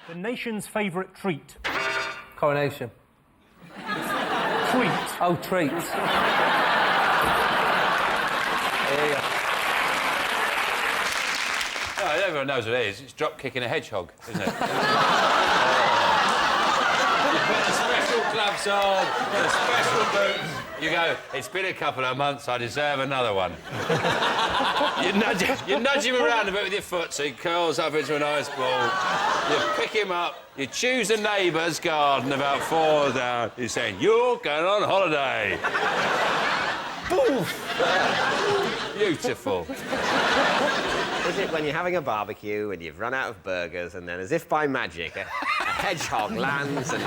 The nation's favourite treat. Coronation. Treat. Oh, treats. There you go. Oh, everyone knows what it is. It's drop kicking a hedgehog, isn't it? You put the special gloves on, the special boots. You go, it's been a couple of months, I deserve another one. You nudge him around a bit with your foot so he curls up into a nice ball. You pick him up, you choose a neighbour's garden about 4 down. You're saying, you're going on holiday. Beautiful. Is it when you're having a barbecue and you've run out of burgers and then, as if by magic, a hedgehog lands and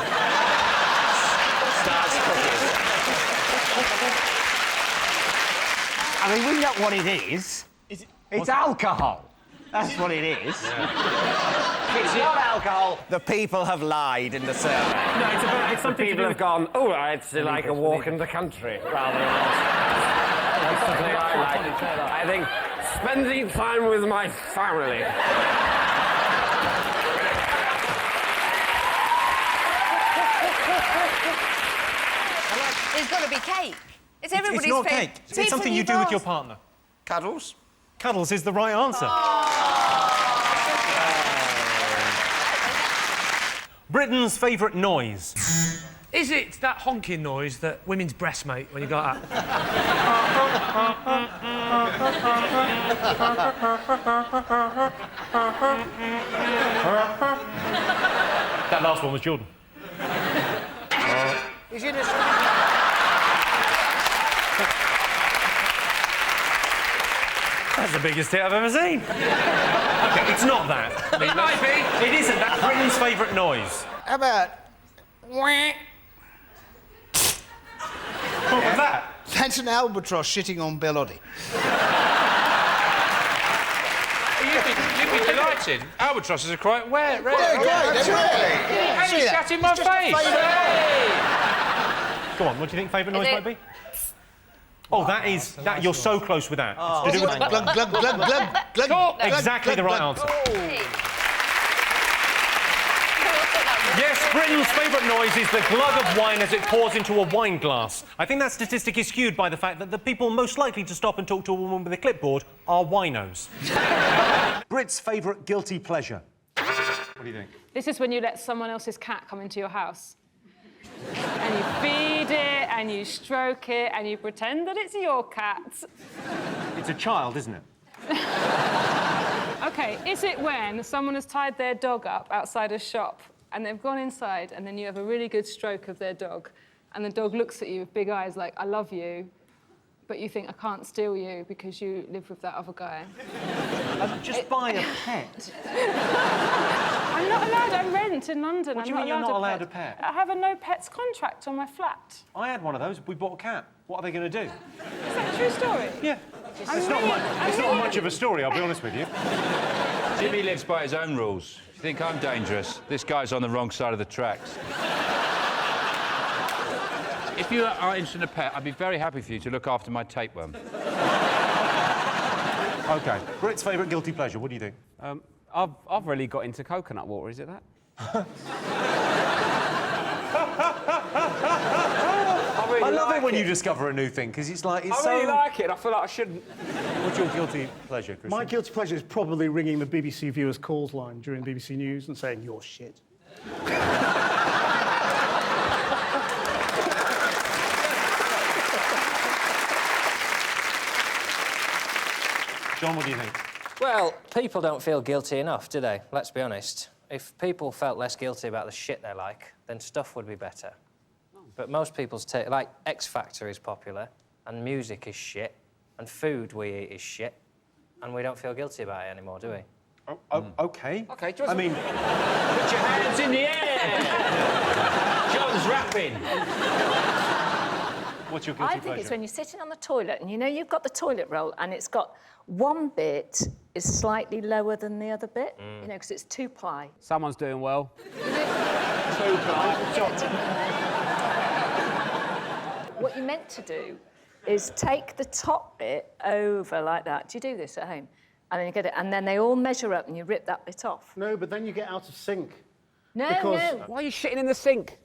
starts cooking? I mean, we know what it is. It's alcohol. That's what it is. If it's not alcohol, the people have lied in the survey. No, it's something People have gone, oh, it's like a walk in the country, rather than... That's something I like. I think spending time with my family. There's got to be cake. It's everybody's It's not favourite. cake. It's something you do with your partner. Cuddles? Cuddles is the right answer. Britain's favourite noise. Is it that honking noise that women's breasts make when you go out? That last one was Jordan. Is it a... That's the biggest hit I've ever seen. OK, it's not that. It might be. It isn't. That's Britain's favourite noise. How about... What was that? That's an albatross shitting on Bellotti. You'd be delighted. Albatrosses are quite rare. Yeah, great, they're And he shat in my face. Go on, what do you think favourite noise might be? Oh, that is... that you're so close with that. Glug, glug, glug, glug, glug, glug. Exactly the right answer. Yes, Britain's favourite noise is the glug of wine as it pours into a wine glass. I think that statistic is skewed by the fact that the people most likely to stop and talk to a woman with a clipboard are winos. Brit's favourite guilty pleasure. What do you think? This is when you let someone else's cat come into your house. And you feed it, and you stroke it, and you pretend that it's your cat. It's a child, isn't it? OK, is it when someone has tied their dog up outside a shop and they've gone inside and then you have a really good stroke of their dog and the dog looks at you with big eyes like, I love you, but you think, I can't steal you because you live with that other guy? Just buy a pet. I'm not allowed. I rent in London. What do you mean you're not allowed a pet? I have a no pets contract on my flat. I had one of those. We bought a cat. What are they going to do? Is that a true story? Yeah. It's not much of a story, I'll be honest with you. Jimmy lives by his own rules. You think I'm dangerous? This guy's on the wrong side of the tracks. If you are interested in a pet, I'd be very happy for you to look after my tapeworm. OK. Brit's favourite guilty pleasure, what do you think? I've really got into coconut water, is it that? I love it when you discover a new thing, because it's like... I really like it, I feel like I shouldn't. What's your guilty pleasure, Christian? My guilty pleasure is probably ringing the BBC viewers' calls line during BBC News and saying, you're shit. John, what do you think? Well, people don't feel guilty enough, do they? Let's be honest. If people felt less guilty about the shit they like, then stuff would be better. But most people's take... like, X Factor is popular, and music is shit, and food we eat is shit, and we don't feel guilty about it anymore, do we? OK. OK, Put your hands in the air! John's rapping. What's your guilty I think pleasure? it's when you're sitting on the toilet and you know you've got the toilet roll and it's got one bit is slightly lower than the other bit, you know, because it's 2-ply. Someone's doing well. What you're meant to do is take the top bit over like that. Do you do this at home? And then you get it, and then they all measure up and you rip that bit off. No, but then you get out of sync. No, Because- no. Why are you shitting in the sink?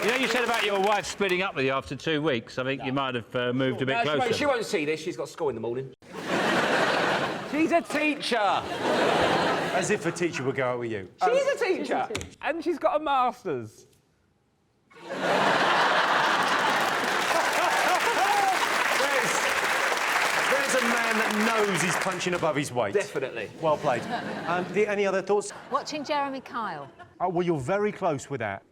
You know, you said about your wife splitting up with you after 2 weeks. I think you might have moved a bit closer. She won't see this. She's got school in the morning. She's a teacher. As if a teacher would go out with you. She's a teacher. And she's got a master's. There's a man that knows he's punching above his weight. Definitely. Well played. Any other thoughts? Watching Jeremy Kyle. Oh, well, you're very close with that.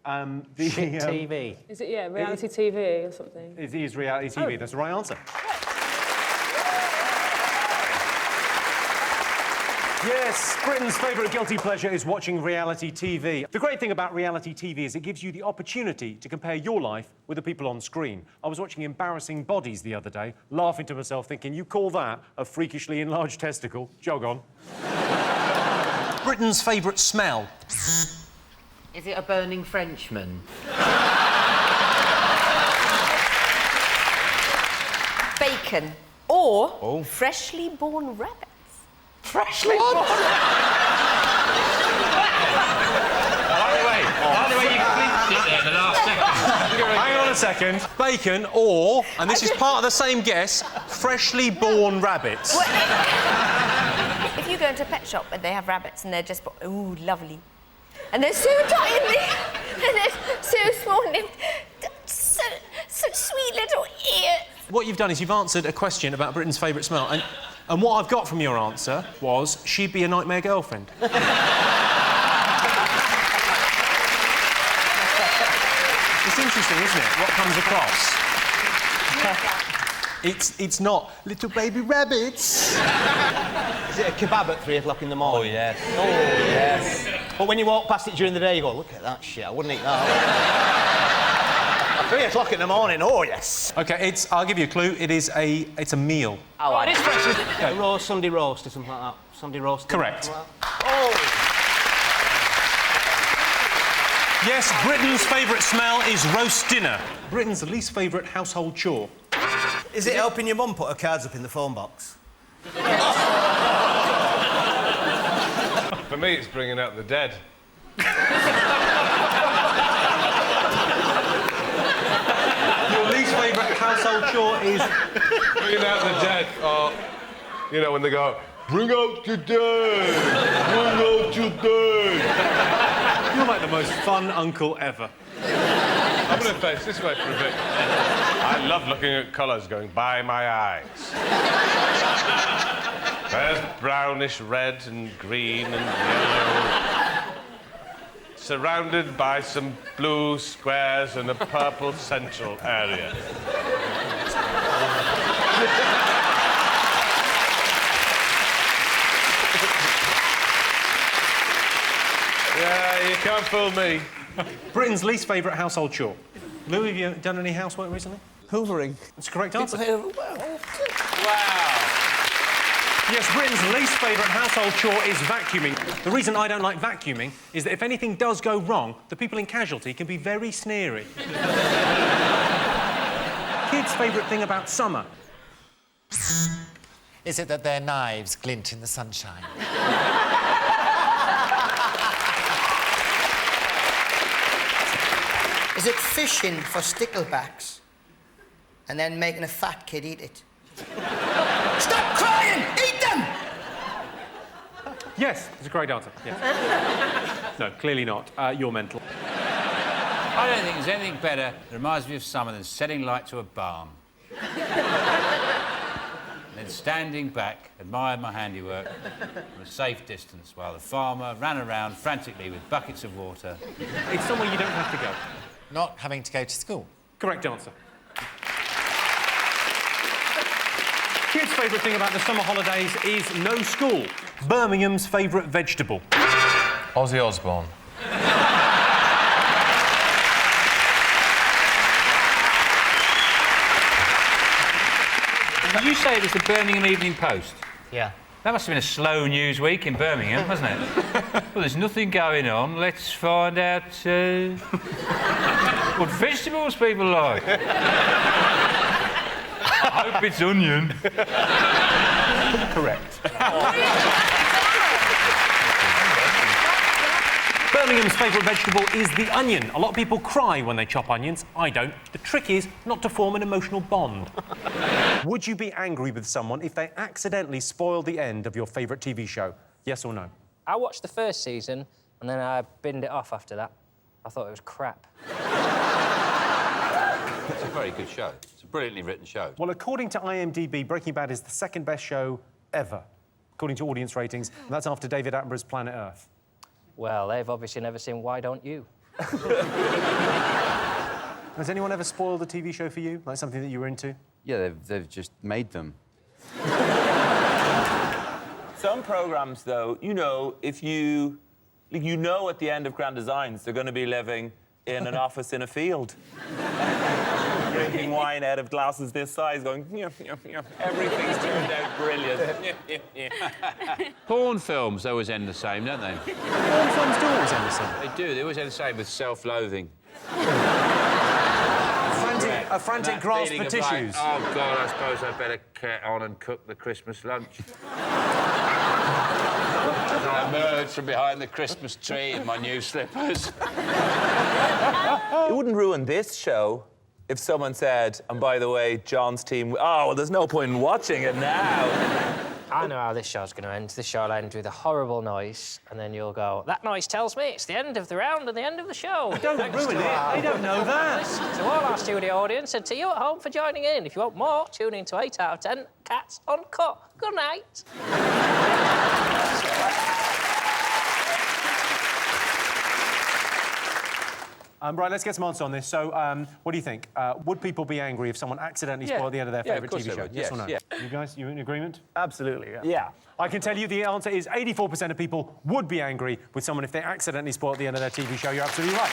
Shit TV. Is it, yeah, reality TV or something? It is reality TV. That's the right answer. Yes, Britain's favourite guilty pleasure is watching reality TV. The great thing about reality TV is it gives you the opportunity to compare your life with the people on screen. I was watching Embarrassing Bodies the other day, laughing to myself, thinking, you call that a freakishly enlarged testicle? Jog on. Britain's favourite smell. Is it a burning Frenchman? Bacon. Or freshly born rabbits. Freshly born By the way, you clinched it there in the last second. Hang on a second. Bacon or, and this is part of the same guess, freshly born rabbits. Well, if you go into a pet shop and they have rabbits and they're just, ooh, lovely. And they're so tiny and they're so small and so sweet little ears. What you've done is you've answered a question about Britain's favourite smell, and what I've got from your answer was she'd be a nightmare girlfriend. It's interesting, isn't it, what comes across? It's not little baby rabbits. Is it a kebab at 3 o'clock in the morning? Oh, yes. Oh, yes. But when you walk past it during the day, you go, look at that shit, I wouldn't eat that. 3 o'clock in the morning, oh, yes. OK, I'll give you a clue. It's a meal. Oh, It is fresh. a roast, Sunday roast or something like that. Sunday roast. Correct. Like oh! Yes, Britain's favourite smell is roast dinner. Britain's least favourite household chore. Is it helping your mum put her cards up in the phone box? For me, it's bringing out the dead. Your least favourite household chore is... Bringing out the dead, or, you know, when they go, bring out the dead! Bring out the dead! You're like the most fun uncle ever. I'm going to face this way for a bit. I love looking at colours going by my eyes. There's brownish red and green and yellow. Surrounded by some blue squares and a purple central area. Yeah, you can't fool me. Britain's least favourite household chore. Lou, have you done any housework recently? Hoovering. That's a correct answer. Wow. Yes, Britain's least favourite household chore is vacuuming. The reason I don't like vacuuming is that if anything does go wrong, the people in casualty can be very sneery. Kids' favourite thing about summer. Is it that their knives glint in the sunshine? Is it fishing for sticklebacks and then making a fat kid eat it? Stop crying! Eat them! Yes, it's a great answer. Yes. No, clearly not. You're mental. I don't think there's anything better that reminds me of summer than setting light to a barn. Then standing back, admired my handiwork from a safe distance while the farmer ran around frantically with buckets of water. It's somewhere you don't have to go. Not having to go to school. Correct answer. Kids' favourite thing about the summer holidays is no school. Birmingham's favourite vegetable. Ozzy Osbourne. Did you say it was the Birmingham Evening Post? Yeah. That must have been a slow news week in Birmingham, wasn't it? Well, there's nothing going on. Let's find out what vegetables people like. I hope it's onion. Correct. Birmingham's favourite vegetable is the onion. A lot of people cry when they chop onions. I don't. The trick is not to form an emotional bond. Would you be angry with someone if they accidentally spoiled the end of your favourite TV show? Yes or no? I watched the first season and then I binned it off after that. I thought it was crap. It's a very good show. It's a brilliantly written show. Well, according to IMDb, Breaking Bad is the second best show ever, according to audience ratings, and that's after David Attenborough's Planet Earth. Well, they've obviously never seen Why Don't You? Has anyone ever spoiled a TV show for you? Like something that you were into? Yeah, they've just made them. Some programmes, though, you know, if you... You know at the end of Grand Designs they're going to be living in an office in a field. Drinking wine out of glasses this size, going... Everything's turned out brilliant. Porn films always end the same, don't they? Porn films do always end the same. They do. They always end the same with self-loathing. A frantic grasp for Feeling of tissues. Like, oh, God, I suppose I'd better get on and cook the Christmas lunch. As I emerge from behind the Christmas tree in my new slippers. It wouldn't ruin this show if someone said, and by the way, John's team... Oh, well, there's no point in watching it now. I know how this show's going to end. This show will end with a horrible noise, and then you'll go, that noise tells me it's the end of the round and the end of the show. Don't ruin it. They don't know that. To all our studio audience and to you at home for joining in. If you want more, tune in to 8 out of 10 Cats Uncut. Good night. Right, let's get some answers on this. So, what do you think? Would people be angry if someone accidentally spoiled the end of their favourite TV show? Yes or no? Yeah. You guys, you in agreement? Absolutely, yeah. Yeah. I can tell you the answer is 84% of people would be angry with someone if they accidentally spoiled the end of their TV show. You're absolutely right.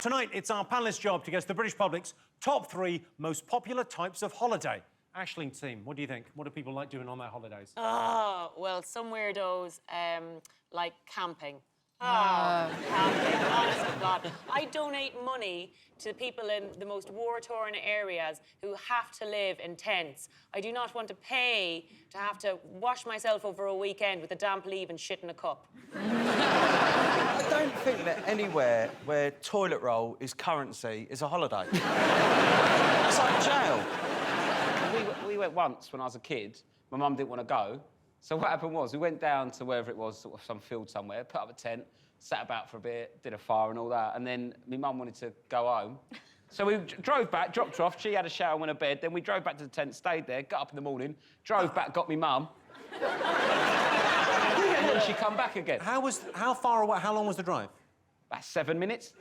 Tonight, it's our panellists' job to guess the British public's top 3 most popular types of holiday. Aishling's team, what do you think? What do people like doing on their holidays? Oh, well, some weirdos like camping. Oh, camping, honest to God. I donate money to people in the most war-torn areas who have to live in tents. I do not want to pay to have to wash myself over a weekend with a damp leave and shit in a cup. I don't think that anywhere where toilet roll is currency is a holiday. It's like jail. We went once when I was a kid. My mum didn't want to go. So what happened was, we went down to wherever it was, sort of some field somewhere, put up a tent, sat about for a bit, did a fire and all that, and then my mum wanted to go home. So we drove back, dropped her off, she had a shower and went to bed, then we drove back to the tent, stayed there, got up in the morning, drove back, got me mum. And then she come back again. How long was the drive? About 7 minutes.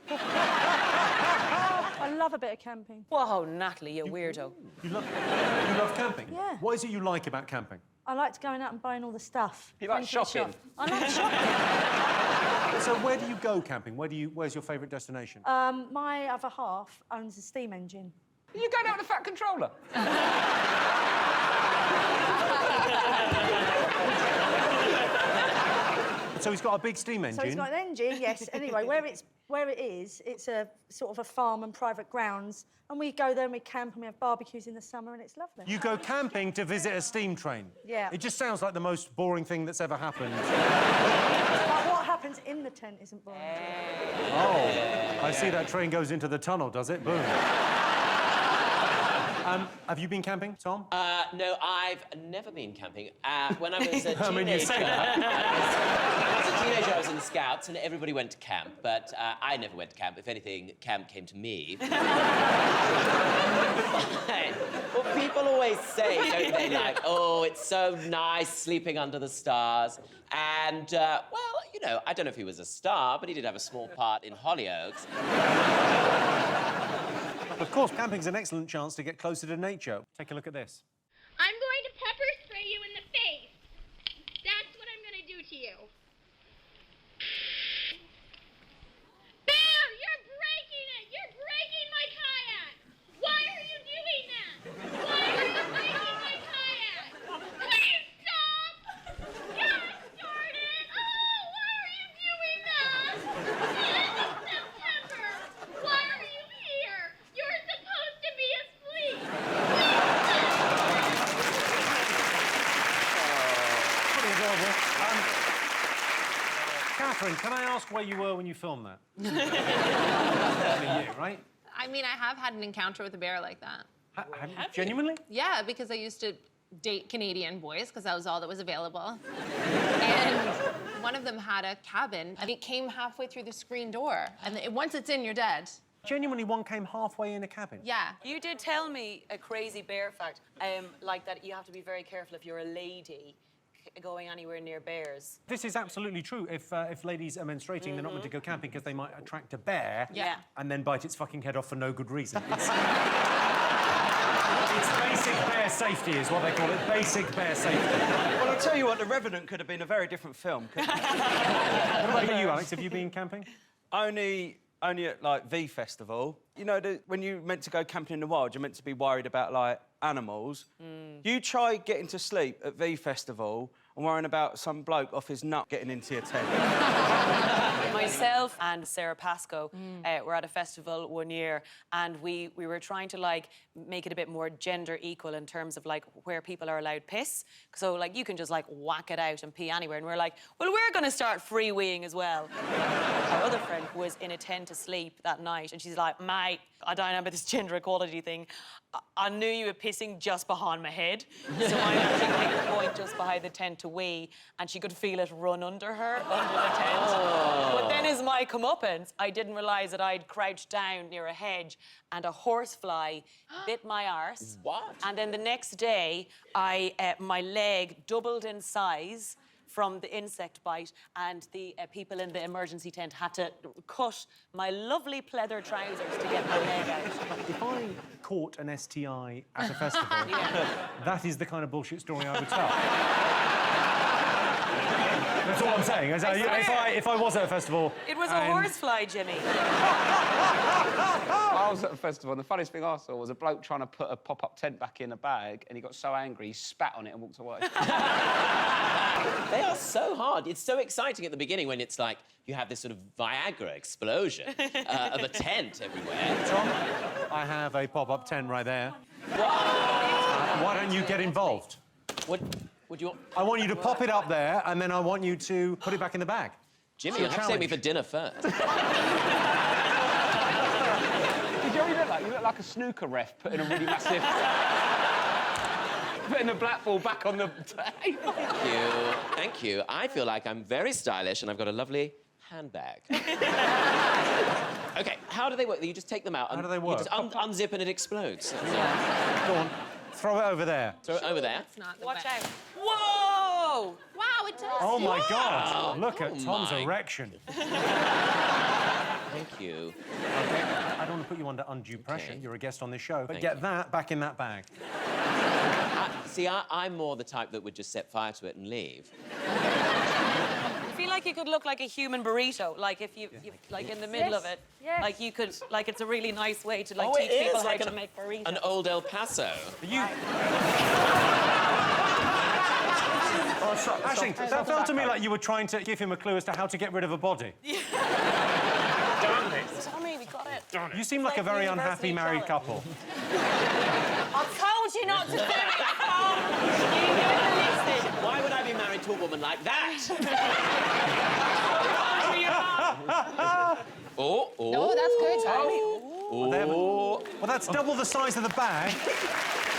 I love a bit of camping. Whoa, Natalie, you weirdo. You love camping? Yeah. What is it you like about camping? I like going out and buying all the stuff. You like shopping? I like shopping. So where do you go camping? Where's your favourite destination? My other half owns a steam engine. You go down with a fat controller. So he's got a big steam engine? So he's got an engine, yes. Anyway, where it is, it's a sort of a farm and private grounds, and we go there and we camp and we have barbecues in the summer, and it's lovely. You go camping to visit a steam train? Yeah. It just sounds like the most boring thing that's ever happened. But what happens in the tent isn't boring. Oh, I see that train goes into the tunnel, does it? Boom. Have you been camping, Tom? No, I've never been camping. When I was a teenager... I mean, you say that. When I was a teenager, I was in the Scouts, and everybody went to camp, but I never went to camp. If anything, camp came to me. Well, people always say, don't they, like, oh, it's so nice sleeping under the stars. And, well, you know, I don't know if he was a star, but he did have a small part in Hollyoaks. Of course, camping's an excellent chance to get closer to nature. Take a look at this. I'm going to pepper spray you in the face. That's what I'm going to do to you. Bear, you're breaking it! You're breaking my kayak! Why are you doing that? Why are you breaking my kayak? Please stop! Yes, darn it! Oh, why are you doing that? The end of September! Why are you here? You're supposed to be asleep! Please stop! Catherine, can I ask where you were when you filmed that? You, right? I mean, I have had an encounter with a bear like that. Genuinely? Yeah, because I used to date Canadian boys because that was all that was available. And one of them had a cabin, and it came halfway through the screen door. And once it's in, you're dead. Genuinely, one came halfway in a cabin? Yeah. You did tell me a crazy bear fact, like that you have to be very careful if you're a lady going anywhere near bears. This is absolutely true. If ladies are menstruating, they're not meant to go camping because they might attract a bear and then bite its fucking head off for no good reason. It's basic bear safety is what they call it, basic bear safety. Well, I'll tell you what, The Revenant could have been a very different film. What about you, Alex? Have you been camping? Only at, like, V Festival. You know, when you're meant to go camping in the wild, you're meant to be worried about, like, animals. You try getting to sleep at V Festival and worrying about some bloke off his nut getting into your tent. Myself and Sarah Pascoe were at a festival one year, and we were trying to, like, make it a bit more gender equal in terms of, like, where people are allowed piss. So, like, you can just, like, whack it out and pee anywhere. And we're like, well, we're going to start free-weeing as well. Our other friend was in a tent asleep that night, and she's like, mate, I don't know about this gender equality thing. I knew you were pissing just behind my head. So I actually picked the point just behind the tent to wee, and she could feel it run under her, under the tent. But then as my comeuppance, I didn't realise that I'd crouched down near a hedge and a horsefly bit my arse. What? And then the next day, my leg doubled in size from the insect bite, and the people in the emergency tent had to cut my lovely pleather trousers to get my leg out. If I caught an STI at a festival, that is the kind of bullshit story I would tell. That's all I'm saying. If I was at a festival... It was a horsefly, Jimmy. I was at a festival, and the funniest thing I saw was a bloke trying to put a pop-up tent back in a bag, and he got so angry, he spat on it and walked away. They are so hard. It's so exciting at the beginning when it's like you have this sort of Viagra explosion of a tent everywhere. Tom, I have a pop-up tent right there. Why don't you get involved? What you want? I want you to pop it up there, and then I want you to put it back in the bag. Jimmy, you'll have to take me for dinner first. Did you already look like? You look like a snooker ref putting a really massive... putting a black ball back on the table. Thank you. Thank you. I feel like I'm very stylish and I've got a lovely handbag. OK, how do they work? You just take them out and... How do they work? You just unzip and it explodes. Go on. Throw it over there. Throw it over there. Watch out. Whoa! Wow, it does. Oh, my God. Wow. Look at Tom's erection. Thank you. OK, I don't want to put you under undue pressure. You're a guest on this show. But Thank get that back in that bag. See, I'm more the type that would just set fire to it and leave. I feel like you could look like a human burrito, like if you like in the middle of it. Yes. Like you could, like it's a really nice way to like Oh, teach it people is, how like to make burritos. An old El Paso. Ashing, that felt to me like you were trying to give him a clue as to how to get rid of a body. Damn it. Tommy, we got it. You seem like a very unhappy married couple. I told you not to do it, Tom. You never listened. Why would I be married to a woman like that? Oh. Oh, that's good, Tommy. Well, that's double the size of the bag.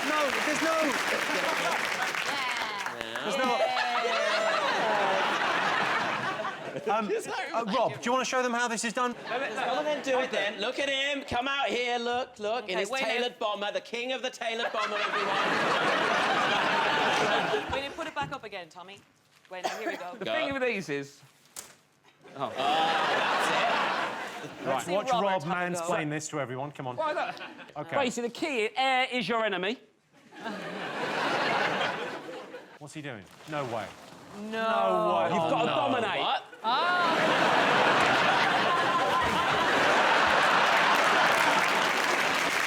No, there's no... There's no... Rob, do you want to show them how this is done? Come on then, do it then. Look at him. Come out here. Look. Okay, in his wait tailored bomber, the king of the tailored bomber, everyone. Wait, put it back up again, Tommy. Wait, here we go. The thing with these is... Oh. That's it. Let's watch Rob mansplain this to everyone. Come on. Well, look. OK. Basically, the key is air is your enemy. What's he doing? No way. No. No way. You've got to dominate. What?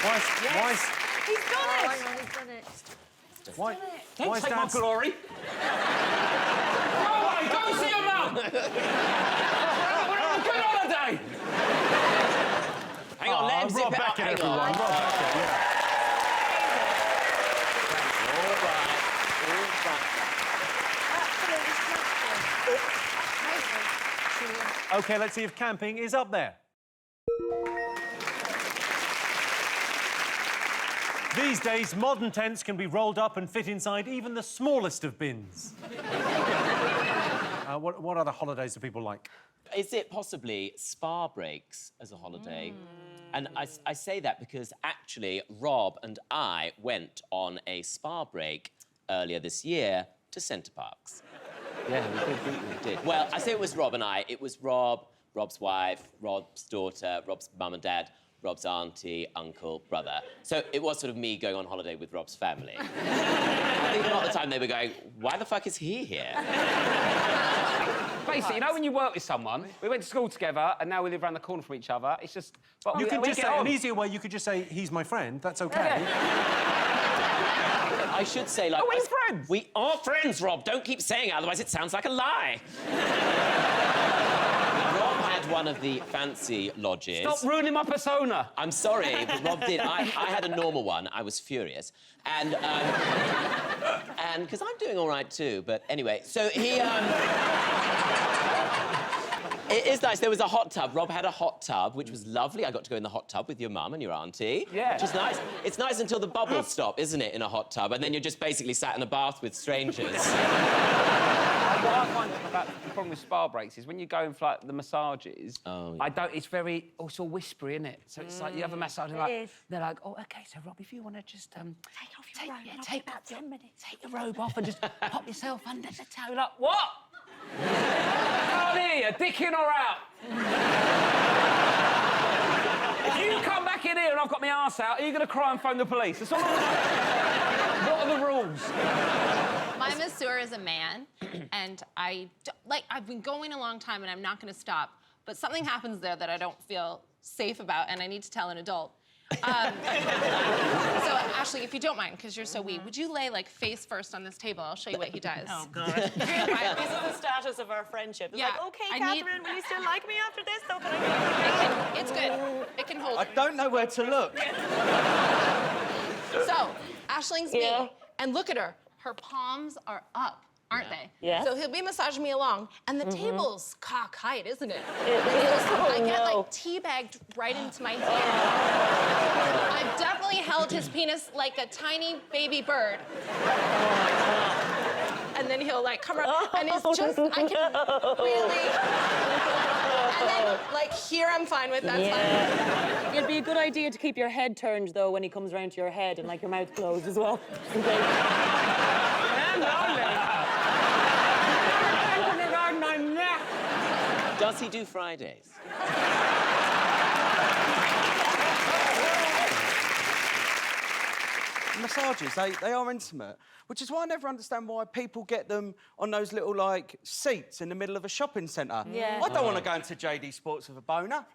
Why? He's done it. Hang on, he's done it. Why Don't is take my Dad's... glory. Go away, go see your mum. We're on a good holiday. Hang on, let him zip Rob it up. Beckett, Hang everyone. on. Rob Beckett, yeah. All right. OK, let's see if camping is up there. These days, modern tents can be rolled up and fit inside even the smallest of bins. What other holidays do people like? Is it possibly spa breaks as a holiday? And I say that because actually Rob and I went on a spa break earlier this year to Centre Parks. Yeah, we did. Well, I say it was Rob and I. It was Rob, Rob's wife, Rob's daughter, Rob's mum and dad, Rob's auntie, uncle, brother. So it was sort of me going on holiday with Rob's family. I think a lot of the time they were going, why the fuck is he here? Basically, you know when you work with someone, we went to school together and now we live around the corner from each other, it's just... But You could we just get say, on. an easier way, you could just say, he's my friend, that's OK. I should say, like... Are we friends? We are friends, Rob. Don't keep saying it, otherwise it sounds like a lie. Rob had one of the fancy lodges. Stop ruining my persona. I'm sorry, but Rob did. I had a normal one. I was furious. And because I'm doing all right too, but anyway, so he... It is nice. There was a hot tub. Rob had a hot tub, which was lovely. I got to go in the hot tub with your mum and your auntie. Yeah. Which is nice. It's nice until the bubbles stop, isn't it, in a hot tub? And then you're just basically sat in a bath with strangers. What I find about the problem with spa breaks is when you go in for like the massages, it's very also whispery, isn't it? So it's like you have a massage and they're like, oh, OK, so Rob, if you want to just take off your robe, take about 10 minutes. Take your robe off and just pop yourself under the towel. Like, what? Can't hear you, dick in or out? If you come back in here and I've got my arse out, are you going to cry and phone the police? That's all I'm like. What are the rules? My masseur is a man, and I've been going a long time, and I'm not going to stop. But something happens there that I don't feel safe about, and I need to tell an adult. So, Ashley, if you don't mind, because you're so wee, would you lay, like, face first on this table? I'll show you what he does. Oh, God. This is the status of our friendship. It's Yeah, like, OK, I Catherine, will you still like me after this? Though, can I... It's good. It can hold. I don't know where to look. So, Ashling's me, and look at her. Her palms are up, aren't they? Yeah. So he'll be massaging me along, and the table's cockeyed, isn't it? I get, like, teabagged right into my hand. I've definitely held his penis like a tiny baby bird. And then he'll, like, come around, and it's just, I can really... And then, like, here I'm fine with, that's fine. It'd be a good idea to keep your head turned, though, when he comes around to your head and, like, your mouth closed as well. Does he do Fridays? Massages, they are intimate, which is why I never understand why people get them on those little, like, seats in the middle of a shopping centre. Yeah. I don't want to go into JD Sports with a boner.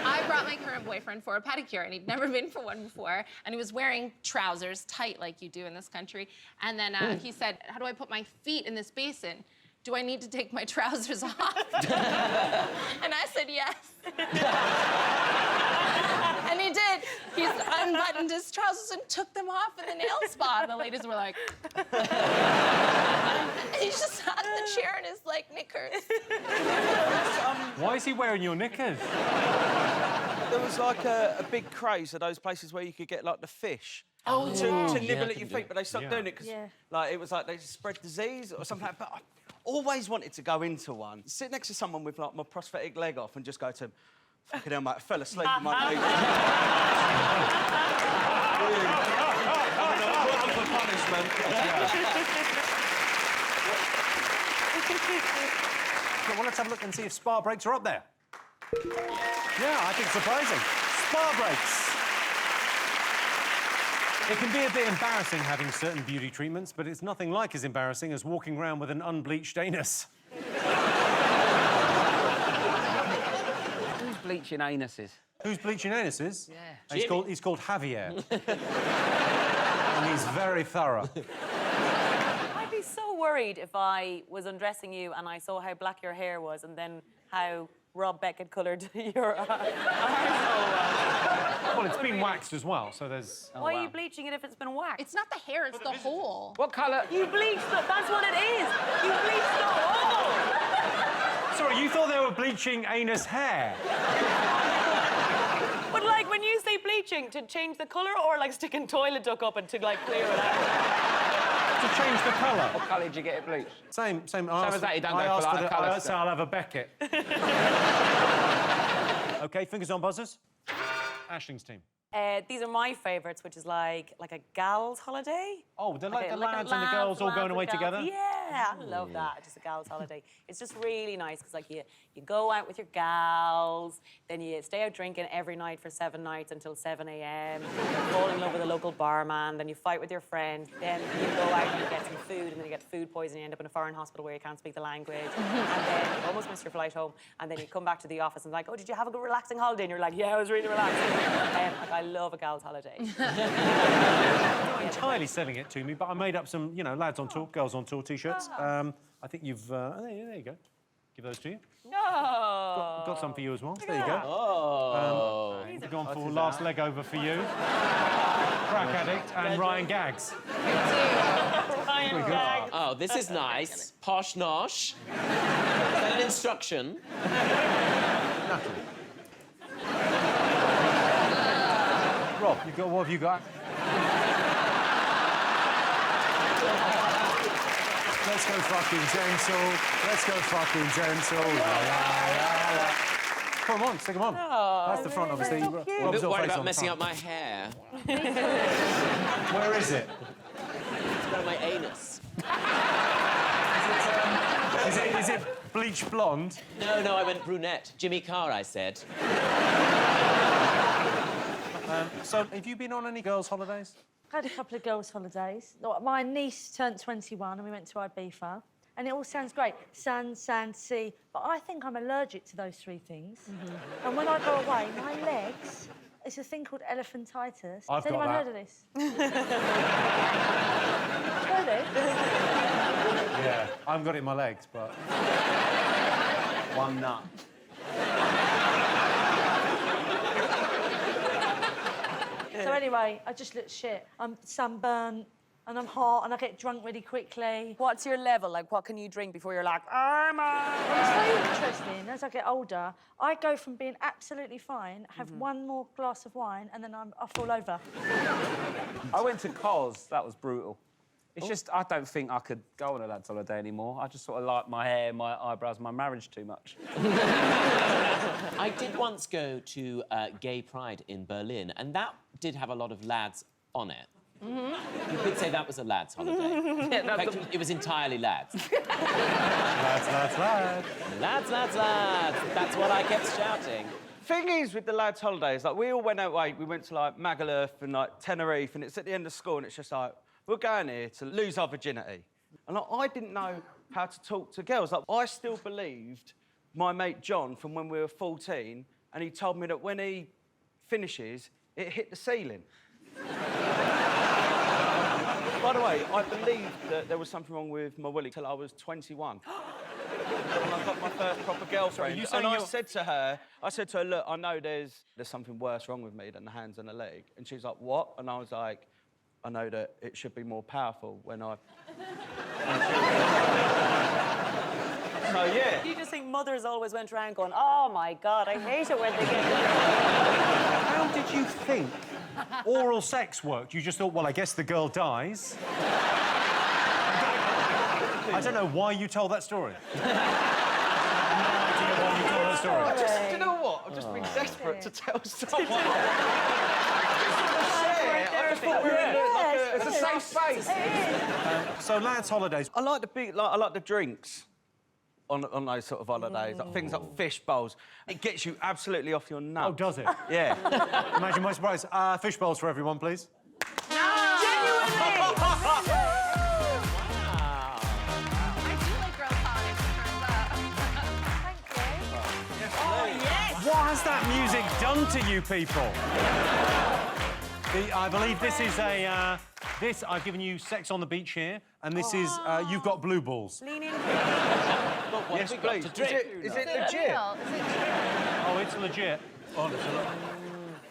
I brought my current boyfriend for a pedicure, and he'd never been for one before, and he was wearing trousers, tight like you do in this country, and then he said, how do I put my feet in this basin? Do I need to take my trousers off? And I said, yes. And he did. He's unbuttoned his trousers and took them off in the nail spa. And the ladies were like... And he just sat in the chair in his, like, knickers. Why is he wearing your knickers? There was, like, a big craze of those places where you could get, like, the fish. Oh, to yeah. nibble at your feet, but they stopped doing it because, like, it was like they spread disease or something like that. But I always wanted to go into one, sit next to someone with, like, my prosthetic leg off and just go to him, fucking hell, mate, I fell asleep with my feet. For punishment. Well, let's have a look and see if spa breaks are up there. Yeah, I think surprising. Spa breaks. It can be a bit embarrassing having certain beauty treatments, but it's nothing like as embarrassing as walking around with an unbleached anus. Who's bleaching anuses? Who's bleaching anuses? Yeah. He's called Javier. And he's very thorough. I'd be so worried if I was undressing you and I saw how black your hair was and then how Rob Beckett coloured your arsehole. Well, it's been waxed as well, so there's... Why are you bleaching it if it's been waxed? It's not the hair, it's the hole. What colour? You bleached it. That's what it is. You bleached the hole. Sorry, you thought they were bleaching anus hair? But like when you say bleaching, to change the colour or like sticking toilet duck up and to like clear it out? To change the colour. What colour did you get it bleached? Same. Same as that, you don't go for like the colour I stuff. I'll have a Beckett. OK, fingers on buzzers. Ashling's team. These are my favourites, which is like a gal's holiday. Oh, they're like the like a lads and the girls all going and away gals. together? Yeah, I love that. Just a gal's holiday. It's just really nice because like you go out with your gals, then you stay out drinking every night for 7 nights until 7 a.m. Fall in love with a local barman, then you fight with your friends, then you go out and you get some food, and then you get food poisoning, you end up in a foreign hospital where you can't speak the language, and then you almost miss your flight home, and then you come back to the office and like, oh, did you have a good relaxing holiday? And you're like, yeah, it was really relaxing. Like, I love a gal's holiday. Not entirely selling it to me, but I made up some, you know, lads on tour, girls on tour T-shirts. I think you've... there you go. Give those to you. Oh. Got some for you as well. There you go. Oh. We've gone for last leg over for you. Crack addict and Ryan Gaggs. Ryan Gaggs. Oh, this is nice. Posh nosh. Is that an instruction? Rob, what have you got? Let's go fucking gentle. Let's go fucking gentle. La, la, la, la. Come on, stick them on. Oh, that's the front, obviously. I'm a bit worried about messing up my hair. Where is it? It's got my anus. Is it bleach blonde? No, I went brunette. Jimmy Carr, I said. So, have you been on any girls' holidays? I had a couple of girls' holidays. My niece turned 21 and we went to Ibiza. And it all sounds great. Sun, sand, sea. But I think I'm allergic to those 3 things. And when I go away, my legs, it's a thing called elephantitis. I've Has anyone got heard of this? Heard it? Yeah, I haven't got it in my legs, but... One nut. So anyway, I just look shit. I'm sunburnt and I'm hot and I get drunk really quickly. What's your level? Like, what can you drink before you're like, I'm It's very interesting. As I get older, I go from being absolutely fine, have one more glass of wine, and then I fall over. I went to Carr's. That was brutal. It's just, I don't think I could go on a lad's holiday anymore. I just sort of like my hair, my eyebrows, my marriage too much. I did once go to Gay Pride in Berlin, and that did have a lot of lads on it. You could say that was a lads' holiday. In fact, it was entirely lads. Lads. Lads. That's what I kept shouting. Thing is, with the lads' holidays, like, we all went away. We went to, like, Magaluf and, like, Tenerife, and it's at the end of school, and it's just like, we're going here to lose our virginity. And like, I didn't know how to talk to girls. Like, I still believed my mate John from when we were 14, and he told me that when he finishes, it hit the ceiling. By the way, I believed that there was something wrong with my willy till I was 21. And I got my first proper girlfriend. And I said to her, look, I know there's something worse wrong with me than the hands and the leg. And she's like, what? And I was like, I know that it should be more powerful when I... So, yeah. You just think mothers always went around going, oh, my God, I hate it when they get... How did you think oral sex worked? You just thought, well, I guess the girl dies. I don't know why you told that story. No idea why you told that story. Do you know what? I've just been desperate to tell someone. It's a safe space. So, lads' holidays. I like the drinks on those sort of holidays, like things like fish bowls. It gets you absolutely off your nuts. Oh, does it? Yeah. Imagine my surprise. Fish bowls for everyone, please. What has that music done to you people? I believe this is a... I've given you Sex on the Beach here, and this is You've Got Blue Balls. Lean in. But what Yes, have we got please. to drink? Is it legit? Oh, it's legit. Oh, it's a lot.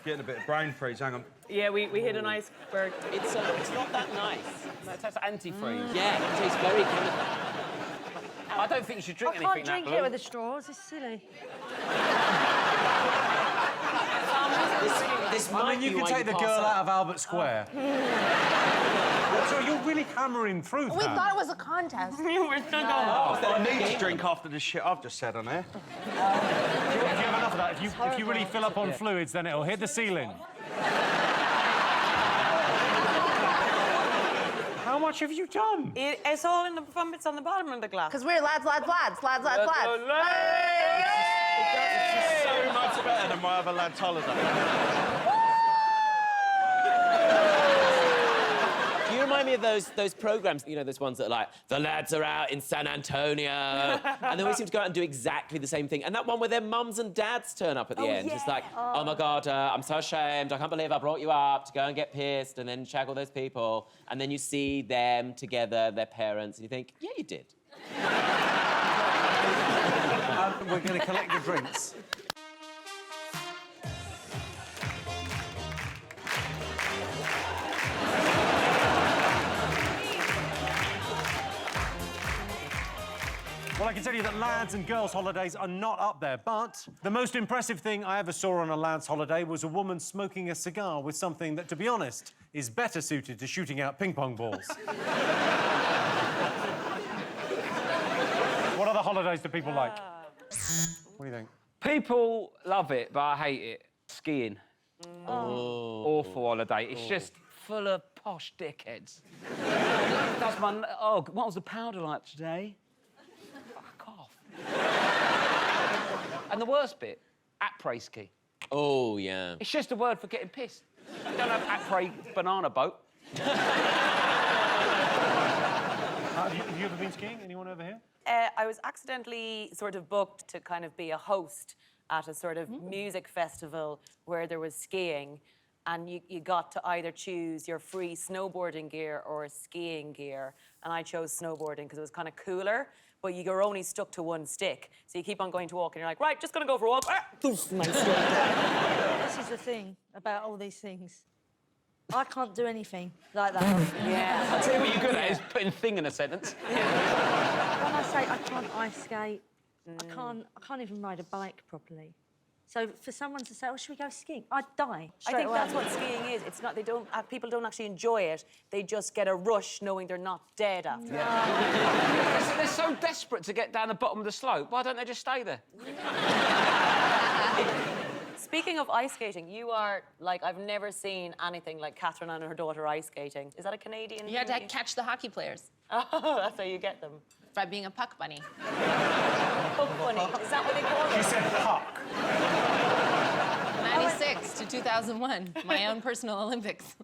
Getting a bit of brain freeze, hang on. Yeah, we hit an iceberg. It's not that nice. No, it tastes like antifreeze. Yeah, it tastes very chemical. I don't think you should drink I anything can't drink that it blue. with the straws. It's silly. This I might mean, you be can why take the pass girl out out. of Albert Square. Sorry, you're really hammering through We that. thought it was a contest. I need to drink after the shit I've just said on here. If you have enough of that, if you really fill up on fluids, then it'll hit the ceiling. How much have you done? It's all in the it's on the bottom of the glass. Because we're lads. This is so much better than my other lad's holiday. Do you remind me of those programs, you know, those ones that are like, the lads are out in San Antonio, and they always seem to go out and do exactly the same thing. And that one where their mums and dads turn up at the end. It's like, oh my God, I'm so ashamed. I can't believe I brought you up to go and get pissed and then shag all those people. And then you see them together, their parents, and you think, yeah, you did. We're going to collect the drinks. Well, I can tell you that lads' and girls' holidays are not up there, but the most impressive thing I ever saw on a lad's holiday was a woman smoking a cigar with something that, to be honest, is better suited to shooting out ping-pong balls. What other holidays do people like? What do you think? People love it, but I hate it. Skiing. Oh. Awful holiday. It's just full of posh dickheads. That's my... Oh, what was the powder like today? Fuck off. And the worst bit, après ski. Oh, yeah. It's just a word for getting pissed. You don't have après banana boat. Have you ever been skiing? Anyone over here? I was accidentally sort of booked to kind of be a host at a sort of music festival where there was skiing, and you got to either choose your free snowboarding gear or skiing gear, and I chose snowboarding because it was kind of cooler, but you're only stuck to one stick, so you keep on going to walk, and you're like, right, just gonna go for a walk. Ah, doof, my stick. This is the thing about all these things. I can't do anything like that. Yeah. I'll tell you what you're good at is putting thing in a sentence. When I say I can't ice skate, I can't even ride a bike properly. So for someone to say, "Oh, should we go skiing?" I'd die. I think that's what skiing is. It's not. People don't actually enjoy it. They just get a rush knowing they're not dead after. Yeah. They're so desperate to get down the bottom of the slope. Why don't they just stay there? Speaking of ice skating, you are like, I've never seen anything like Catherine and her daughter ice skating. Is that a Canadian? You had to catch the hockey players. Oh, that's how you get them. By being a puck bunny. Puck bunny. Is that what they call it? She said puck. 96 to 2001, my own personal Olympics.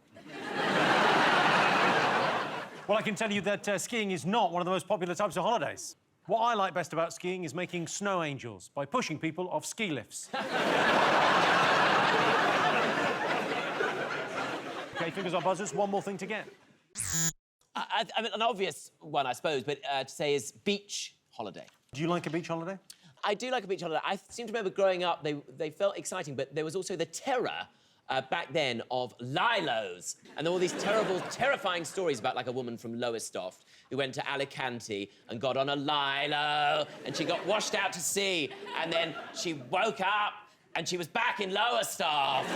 Well, I can tell you that skiing is not one of the most popular types of holidays. What I like best about skiing is making snow angels by pushing people off ski lifts. OK, fingers on buzzers, one more thing to get. I mean, an obvious one, I suppose, but to say is beach holiday. Do you like a beach holiday? I do like a beach holiday. I seem to remember growing up, they felt exciting, but there was also the terror back then of lilos. And there were all these terrible, terrifying stories about, like, a woman from Lowestoft who went to Alicante and got on a lilo, and she got washed out to sea, and then she woke up and she was back in Lowestoft.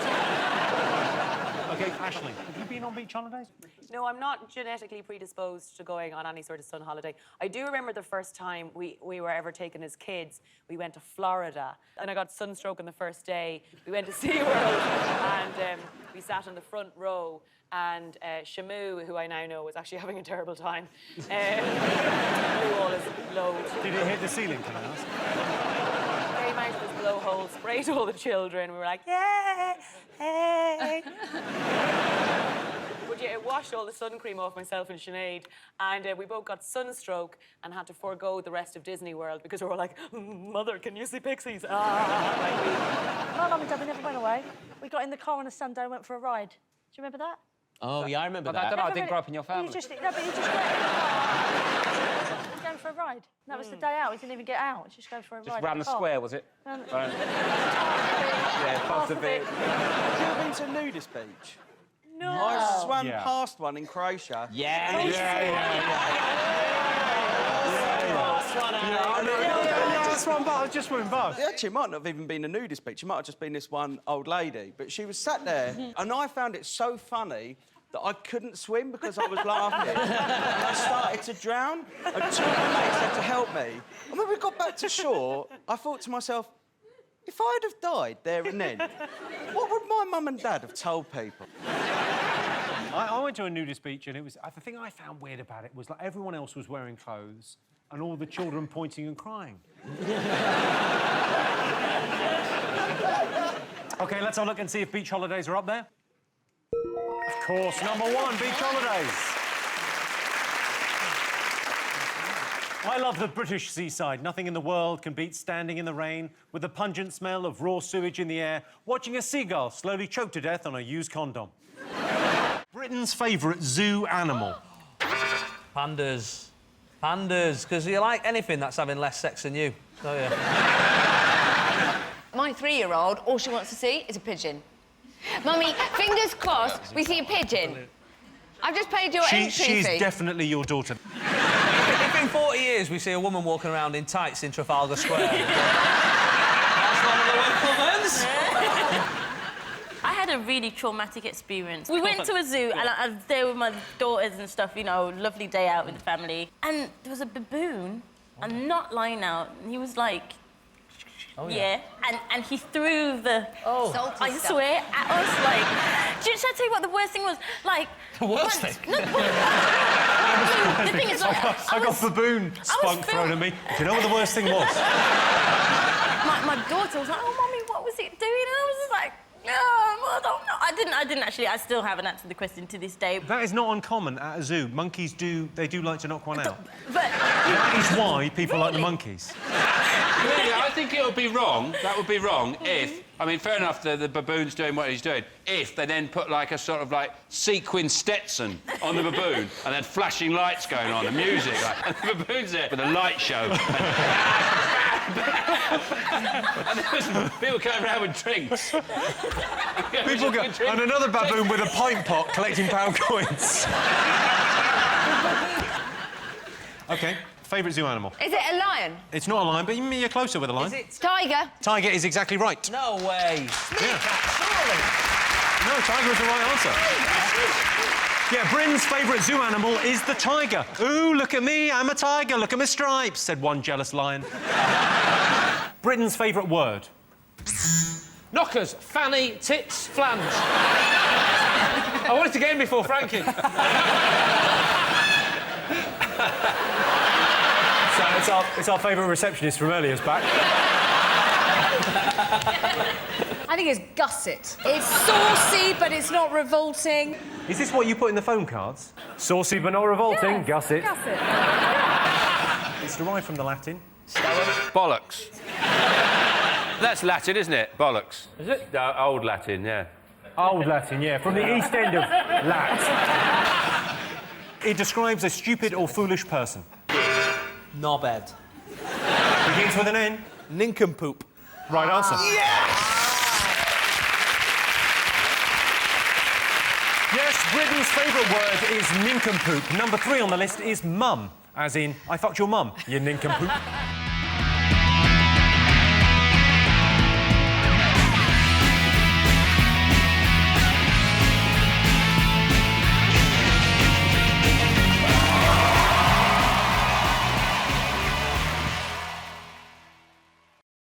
OK, Ashley, have you been on beach holidays? No, I'm not genetically predisposed to going on any sort of sun holiday. I do remember the first time we were ever taken as kids. We went to Florida, and I got sunstroke on the first day. We went to SeaWorld, and we sat in the front row, and Shamu, who I now know was actually having a terrible time, blew all his load. Did it hit the ceiling, can I ask? Came out of his blowhole, sprayed all the children. We were like, yeah, hey. But yeah, it washed all the sun cream off myself and Sinead, and we both got sunstroke and had to forego the rest of Disney World because we were like, Mother, can you see pixies? My mum and dad, we never went away. We got in the car on a Sunday and went for a ride. Do you remember that? Oh, yeah, I remember I don't know, I didn't grow up in your family. No, but you just went going for a ride. That was the day out. We didn't even get out. Just go for a ride. Just round the square, was it? Yeah, possibly. Have you ever been to a nudist beach? No. I swam past one in Croatia. Yeah. I just went past. Actually, it might not have even been a nudist beach. It might have just been this one old lady. But she was sat there, and I found it so funny that I couldn't swim because I was laughing. And I started to drown, and 2 of my mates had to help me. And when we got back to shore, I thought to myself, if I'd have died there and then, what would my mum and dad have told people? I went to a nudist beach, and it was... The thing I found weird about it was, like, everyone else was wearing clothes and all the children pointing and crying. OK, let's have a look and see if beach holidays are up there. Of course, number 1, beach holidays. I love the British seaside. Nothing in the world can beat standing in the rain with the pungent smell of raw sewage in the air, watching a seagull slowly choke to death on a used condom. Britain's favourite zoo animal. Pandas. Pandas, because you like anything that's having less sex than you, don't you? My 3-year-old, all she wants to see is a pigeon. Mummy, fingers crossed, we see a pigeon. I've just paid your entry fee. She's definitely your daughter. If in 40 years we see a woman walking around in tights in Trafalgar Square... That's one of the Winklemans. I had a really traumatic experience. We went to a zoo, and I was there with my daughters and stuff, you know, lovely day out with the family. And there was a baboon, and not lying out, and he was like... Oh, yeah. And he threw the... Salty I stuff. swear, at us, like... Should I tell you what the worst thing was? Like... The worst thing? No, the thing is, like... I got baboon spunk thrown at me. Do you know what the worst thing was? My daughter was like, oh, Mummy, what was it doing? And I was just like... No, I don't know. I didn't actually. I still haven't answered the question to this day. That is not uncommon at a zoo. Monkeys they do like to knock one out. But that is why people like the monkeys. Really, I think it would be wrong. That would be wrong if... I mean, fair enough, the baboon's doing what he's doing. If they then put, like, a sort of, like, sequin Stetson on the baboon and then flashing lights going on and music, like, and the baboon's there with a light show. And people going around with drinks. And another baboon with a pint pot collecting pound coins. OK, favourite zoo animal? Is it a lion? It's not a lion, but you're closer with a lion. Is it tiger? Tiger is exactly right. No way. Yeah. No, tiger is the right answer. Yeah, Britain's favourite zoo animal is the tiger. Ooh, look at me, I'm a tiger, look at my stripes, said one jealous lion. Britain's favourite word? Knockers, fanny, tits, flange. I wanted to get in before Frankie. So it's our favourite receptionist from earlier's back. I think it's gusset. It's saucy, but it's not revolting. Is this what you put in the phone cards? Saucy but not revolting, Yes, gusset. gusset. It's derived from the Latin. Bollocks. That's Latin, isn't it? Bollocks. Is it? Old Latin, yeah. Old Latin, yeah, from the east end of Lat. It describes a stupid or foolish person. Knobhead. Begins with an N. Nincompoop. Right answer. Yes, Britain's favourite word is nincompoop. Number 3 on the list is mum, as in, I fucked your mum, you nincompoop.